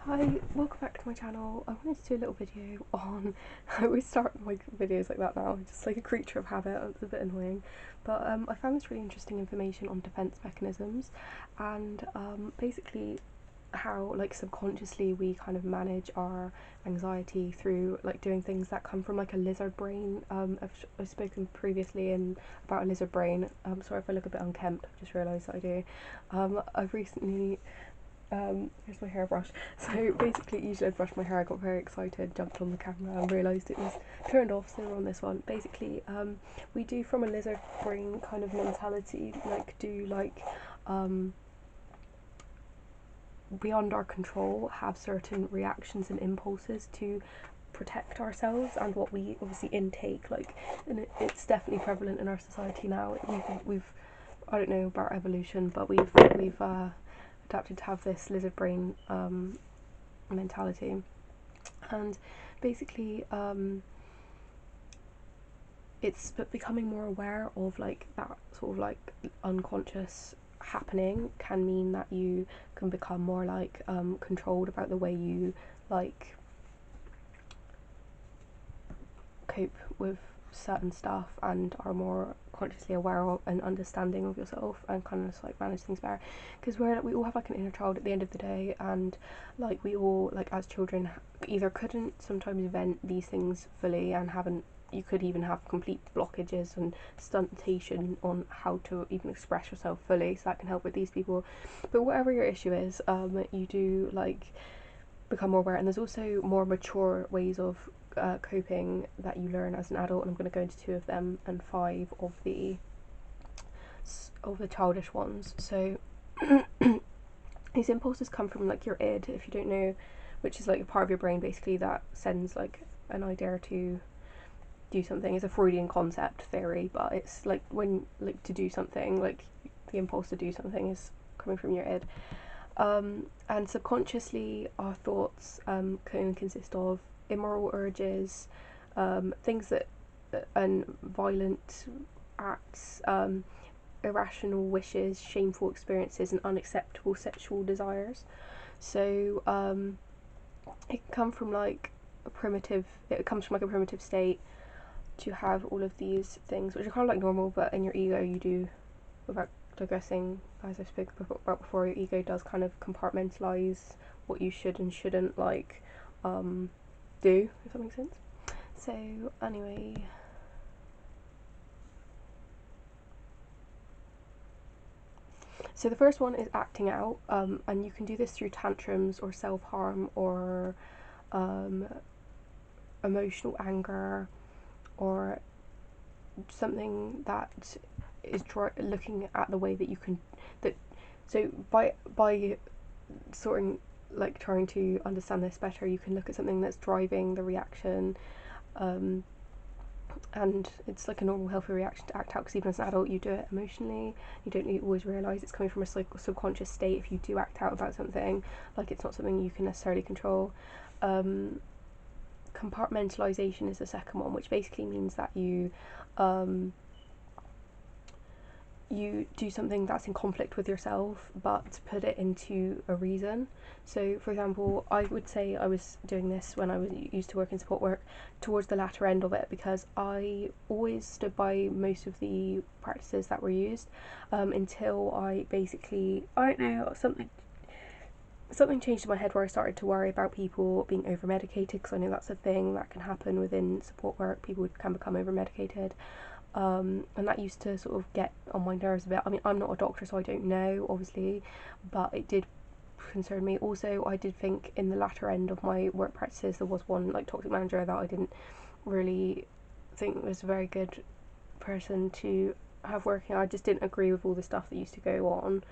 Hi, welcome back to my channel. I wanted to do a little video on, I always start my videos like that now, just like a creature of habit. It's a bit annoying, but I found this really interesting information on defense mechanisms and basically how like subconsciously we kind of manage our anxiety through like doing things that come from like a lizard brain. I've spoken previously about a lizard brain. Sorry if I look a bit unkempt, I've just realised that I do. I've recently here's my hairbrush. So basically, usually I'd brush my hair, I got very excited, jumped on the camera and realised it was turned off, so we're on this one. Basically, we do from a lizard brain kind of mentality, beyond our control, have certain reactions and impulses to protect ourselves and what we obviously intake, and it's definitely prevalent in our society now. We've I don't know about evolution, but we've adapted to have this lizard brain mentality, and basically it's becoming more aware of like that sort of like unconscious happening can mean that you can become more like controlled about the way you like cope with certain stuff and are more consciously aware of and understanding of yourself and kind of just like manage things better, because we all have like an inner child at the end of the day, and like we all like as children either couldn't sometimes vent these things fully and haven't, you could even have complete blockages and stuntation on how to even express yourself fully, so that can help with these people. But whatever your issue is, you do like become more aware, and there's also more mature ways of coping that you learn as an adult, and I'm going to go into 2 of them and 5 of the childish ones. So these impulses come from like your id, if you don't know, which is like a part of your brain basically that sends like an idea to do something. It's a Freudian concept theory, but it's like when like to do something, like the impulse to do something is coming from your id. And subconsciously our thoughts can consist of immoral urges, things that and violent acts, irrational wishes, shameful experiences, and unacceptable sexual desires. So it can come from like it comes from like a primitive state to have all of these things, which are kind of like normal, but in your ego you do, without digressing, as I spoke about before, your ego does kind of compartmentalize what you should and shouldn't like do, if that makes sense. So anyway, so the first one is acting out, and you can do this through tantrums or self-harm or emotional anger or something that is looking at the way that you can that so by sorting like trying to understand this better, you can look at something that's driving the reaction, and it's like a normal healthy reaction to act out, because even as an adult you do it emotionally, you don't always realise it's coming from a subconscious state. If you do act out about something, like it's not something you can necessarily control. Compartmentalization is the second one, which basically means that you do something that's in conflict with yourself but put it into a reason. So for example, I would say I was doing this when I was used to work in support work, towards the latter end of it, because I always stood by most of the practices that were used, until I basically, I don't know, something changed in my head where I started to worry about people being over medicated, because I know that's a thing that can happen within support work. People can become over medicated, and that used to sort of get on my nerves a bit. I mean, I'm not a doctor, so I don't know, obviously, but it did concern me. Also, I did think in the latter end of my work practices there was one like toxic manager that I didn't really think was a very good person to have working. I just didn't agree with all the stuff that used to go on,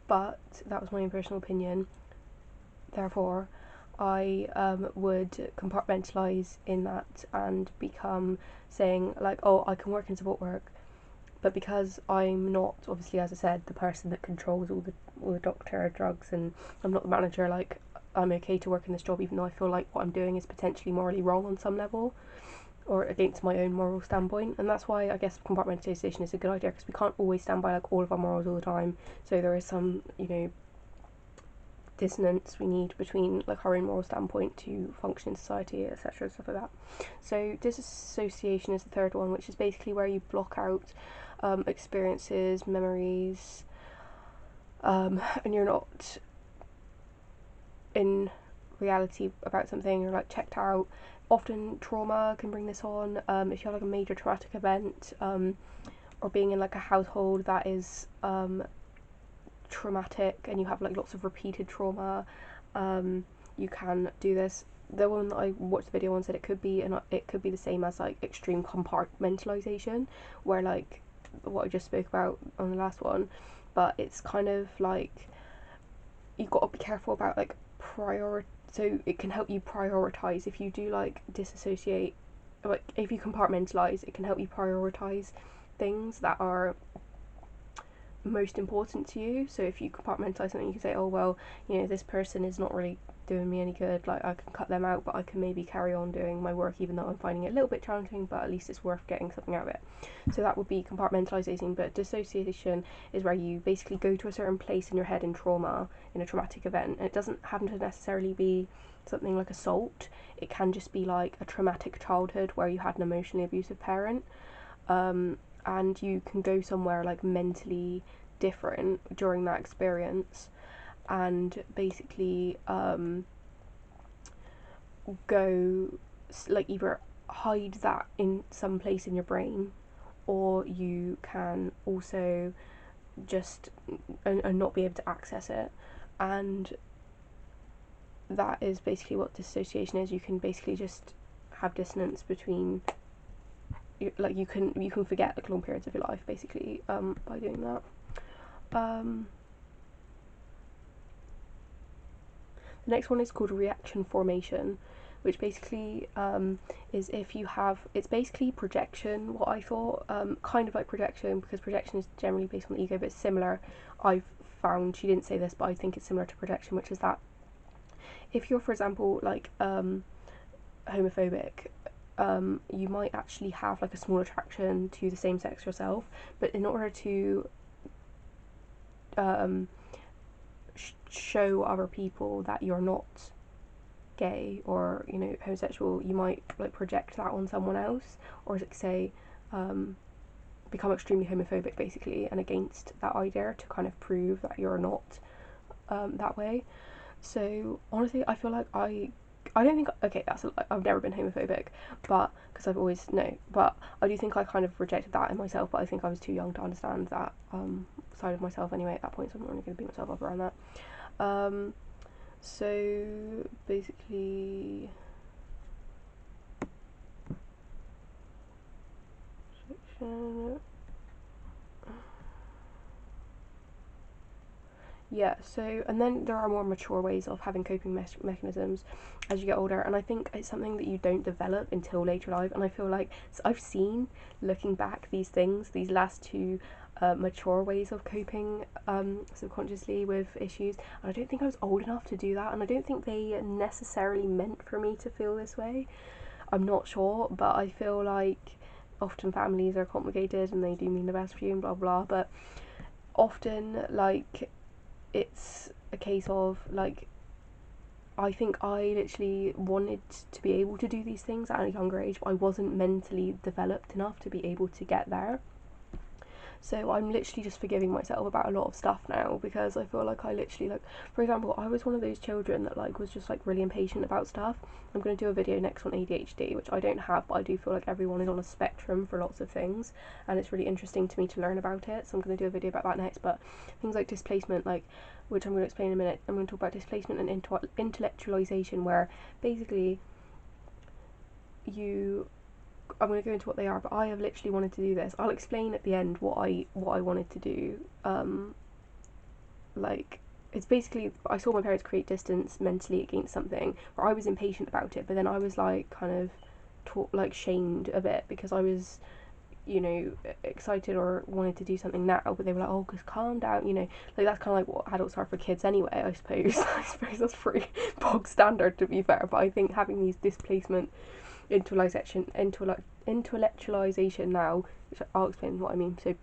but that was my own personal opinion. Therefore, I would compartmentalise in that and become saying like, oh, I can work in support work, but because I'm not, obviously, as I said, the person that controls all the doctor drugs, and I'm not the manager, like I'm okay to work in this job even though I feel like what I'm doing is potentially morally wrong on some level or against my own moral standpoint. And that's why I guess compartmentalisation is a good idea, because we can't always stand by like all of our morals all the time. So there is some, dissonance we need between like our own moral standpoint to function in society, etc., stuff like that. So disassociation is the third one, which is basically where you block out experiences, memories, and you're not in reality about something, you're like checked out. Often trauma can bring this on. If you have like a major traumatic event, or being in like a household that is traumatic and you have like lots of repeated trauma, you can do this. The one that I watched the video on said it could be the same as like extreme compartmentalization, where like what I just spoke about on the last one, but it's kind of like you've got to be careful about like so it can help you prioritize. If you do like disassociate, like if you compartmentalize, it can help you prioritize things that are most important to you. So if you compartmentalize something, you can say, oh well, you know, this person is not really doing me any good, like I can cut them out, but I can maybe carry on doing my work even though I'm finding it a little bit challenging, but at least it's worth getting something out of it. So that would be compartmentalizing. But dissociation is where you basically go to a certain place in your head in trauma, in a traumatic event, and it doesn't happen to necessarily be something like assault. It can just be like a traumatic childhood where you had an emotionally abusive parent, and you can go somewhere like mentally different during that experience and basically go like either hide that in some place in your brain, or you can also just and not be able to access it. And that is basically what dissociation is. You can basically just have dissonance between, like you can forget like long periods of your life basically by doing that. The next one is called reaction formation, which basically is if you have, it's basically projection, what I thought, kind of like projection, because projection is generally based on the ego, but it's similar. I've found, she didn't say this, but I think it's similar to projection, which is that if you're, for example, like homophobic, you might actually have like a small attraction to the same sex yourself, but in order to show other people that you're not gay or, you know, homosexual, you might like project that on someone else, or like say become extremely homophobic basically and against that idea to kind of prove that you're not that way. So honestly, I feel like I don't think, okay, that's a lie, I've never been homophobic, but because I've always, no, but I do think I kind of rejected that in myself, but I think I was too young to understand that side of myself anyway at that point, so I'm not really going to beat myself up around that. So basically yeah, so, and then there are more mature ways of having coping mechanisms as you get older, and I think it's something that you don't develop until later in life. And I feel like, so I've seen, looking back, these things, these last two mature ways of coping subconsciously with issues, and I don't think I was old enough to do that, and I don't think they necessarily meant for me to feel this way. I'm not sure, but I feel like often families are complicated and they do mean the best for you and blah blah, but often like it's a case of like, I think I literally wanted to be able to do these things at a younger age, but I wasn't mentally developed enough to be able to get there. So I'm literally just forgiving myself about a lot of stuff now, because I feel like I literally, like, for example, I was one of those children that like was just like really impatient about stuff. I'm going to do a video next on ADHD, which I don't have, but I do feel like everyone is on a spectrum for lots of things, and it's really interesting to me to learn about it, so I'm going to do a video about that next. But things like displacement, like, which I'm going to explain in a minute, I'm going to talk about displacement and intellectualization, where basically I'm going to go into what they are, but I have literally wanted to do this. I'll explain at the end what I wanted to do. Like, it's basically, I saw my parents create distance mentally against something, where I was impatient about it, but then I was like kind of shamed a bit, because I was, you know, excited or wanted to do something now, but they were like, oh, just calm down, you know, like that's kind of like what adults are for kids anyway, I suppose. I suppose that's pretty bog standard, to be fair, but I think having these displacement intellectualization now, which I'll explain what I mean. So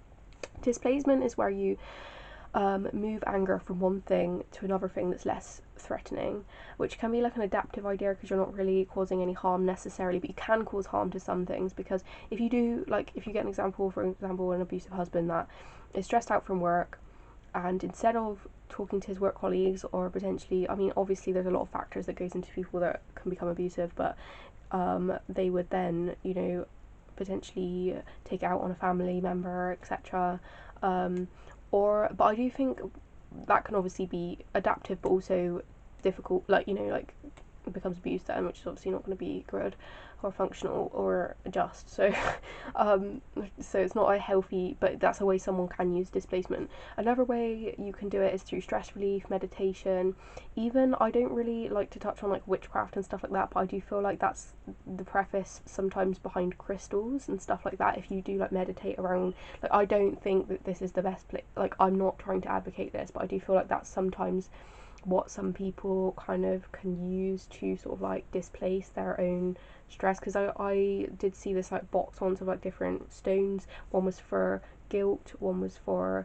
displacement is where you move anger from one thing to another thing that's less threatening, which can be like an adaptive idea because you're not really causing any harm necessarily, but you can cause harm to some things. Because if you do, like, if you get an example, for example, an abusive husband that is stressed out from work, and instead of talking to his work colleagues, or potentially, I mean, obviously there's a lot of factors that goes into people that can become abusive, but they would then, you know, potentially take it out on a family member, etc. But I do think that can obviously be adaptive, but also difficult. Like, you know, like it becomes abuse then, which is obviously not going to be good or functional or just. So, so it's not a healthy. But that's a way someone can use displacement. Another way you can do it is through stress relief, meditation. Even, I don't really like to touch on like witchcraft and stuff like that, but I do feel like that's the preface sometimes behind crystals and stuff like that. If you do like meditate around, like, I don't think that this is the best place. Like, I'm not trying to advocate this, but I do feel like that's sometimes what some people kind of can use to sort of like displace their own stress. Because I did see this like box once of like different stones. One was for guilt, one was for,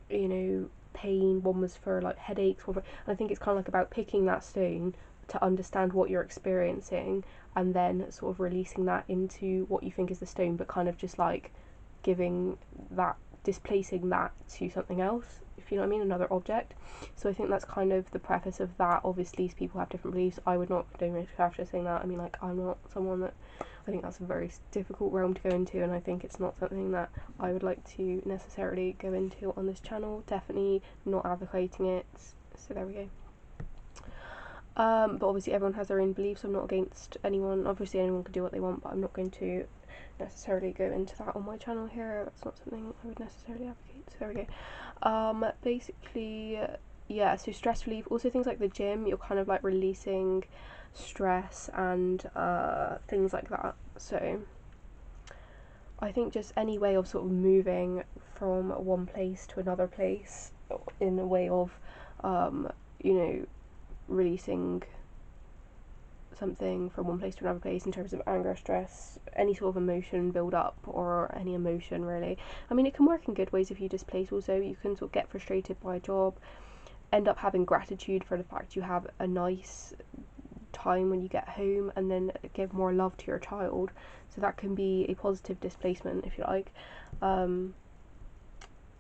you know, pain, one was for like headaches, and I think it's kind of like about picking that stone to understand what you're experiencing, and then sort of releasing that into what you think is the stone, but kind of just like giving that, displacing that to something else, if you know what I mean, another object. So I think that's kind of the preface of that. Obviously people have different beliefs. I would not do witchcraft, just saying that. I mean, like, I'm not someone that, I think that's a very difficult realm to go into, and I think it's not something that I would like to necessarily go into on this channel. Definitely not advocating it. So there we go. But obviously everyone has their own beliefs. I'm not against anyone. Obviously anyone can do what they want, but I'm not going to necessarily go into that on my channel here. That's not something I would necessarily advocate. So there we go. Basically, yeah, so stress relief, also things like the gym, you're kind of like releasing stress and things like that. So I think just any way of sort of moving from one place to another place in a way of, you know, releasing something from one place to another place in terms of anger, stress, any sort of emotion build up, or any emotion really. I mean, it can work in good ways if you displace. Also, you can sort of get frustrated by a job, end up having gratitude for the fact you have a nice time when you get home, and then give more love to your child. So that can be a positive displacement, if you like.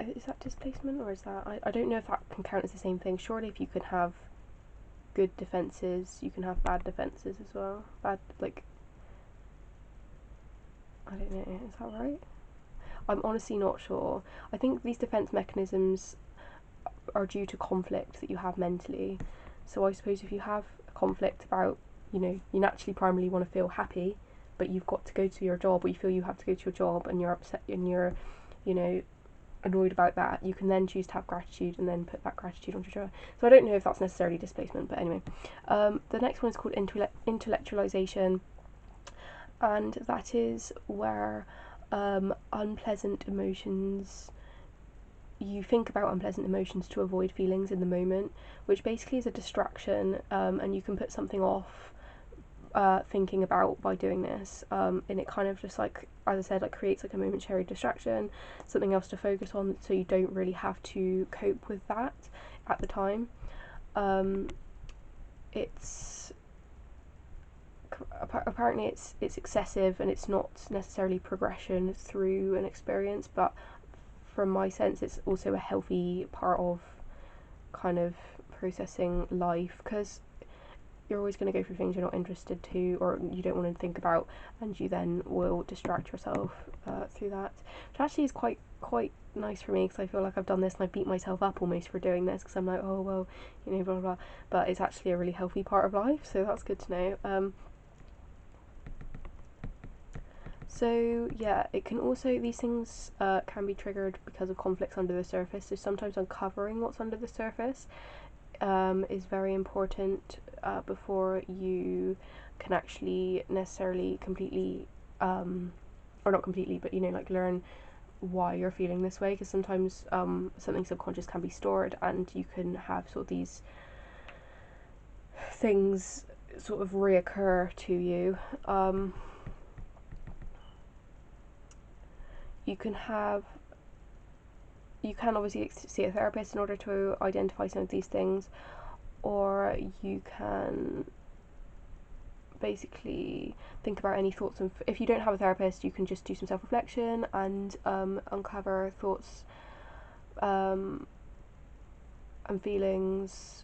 Is that displacement, or is that, I don't know if that can count as the same thing. Surely if you can have good defenses, you can have bad defenses as well. Bad, like, I don't know, is that right? I'm honestly not sure. I think these defense mechanisms are due to conflict that you have mentally. So I suppose if you have a conflict about, you know, you naturally primarily want to feel happy, but you've got to go to your job, or you feel you have to go to your job, and you're upset and you're, you know, annoyed about that, you can then choose to have gratitude and then put that gratitude onto joy. So I don't know if that's necessarily displacement, but anyway. The next one is called intellectualization, and that is where unpleasant emotions, you think about unpleasant emotions to avoid feelings in the moment, which basically is a distraction, and you can put something off thinking about by doing this, and it kind of just, like, as I said, like, creates like a momentary distraction, something else to focus on, so you don't really have to cope with that at the time. It's apparently it's excessive, and it's not necessarily progression through an experience, but from my sense it's also a healthy part of kind of processing life, because you're always going to go through things you're not interested to, or you don't want to think about, and you then will distract yourself through that, which actually is quite nice for me, because I feel like I've done this and I beat myself up almost for doing this, because I'm like, oh well, you know, blah blah blah, but it's actually a really healthy part of life, so that's good to know. So yeah, it can also, these things can be triggered because of conflicts under the surface, so sometimes uncovering what's under the surface is very important before you can actually necessarily completely, or not completely, but, you know, like, learn why you're feeling this way, because sometimes something subconscious can be stored, and you can have sort of these things sort of reoccur to you. You can have you can obviously see a therapist in order to identify some of these things, or you can basically think about any thoughts. And if you don't have a therapist, you can just do some self-reflection and uncover thoughts and feelings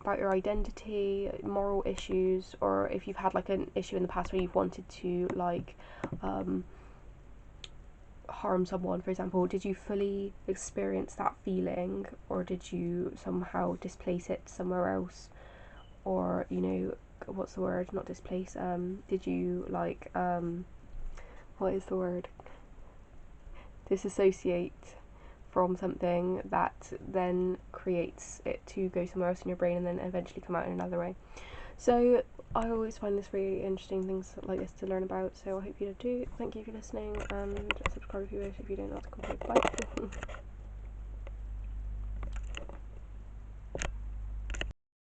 about your identity, moral issues, or if you've had like an issue in the past where you've wanted to like harm someone, for example. Did you fully experience that feeling, or did you somehow displace it somewhere else? Or, you know, what's the word, not displace, did you like what is the word, disassociate from something that then creates it to go somewhere else in your brain and then eventually come out in another way. So I always find this really interesting, things like this to learn about, so I hope you do. Thank you for listening, and subscribe if you wish. If you don't, that's completely fine.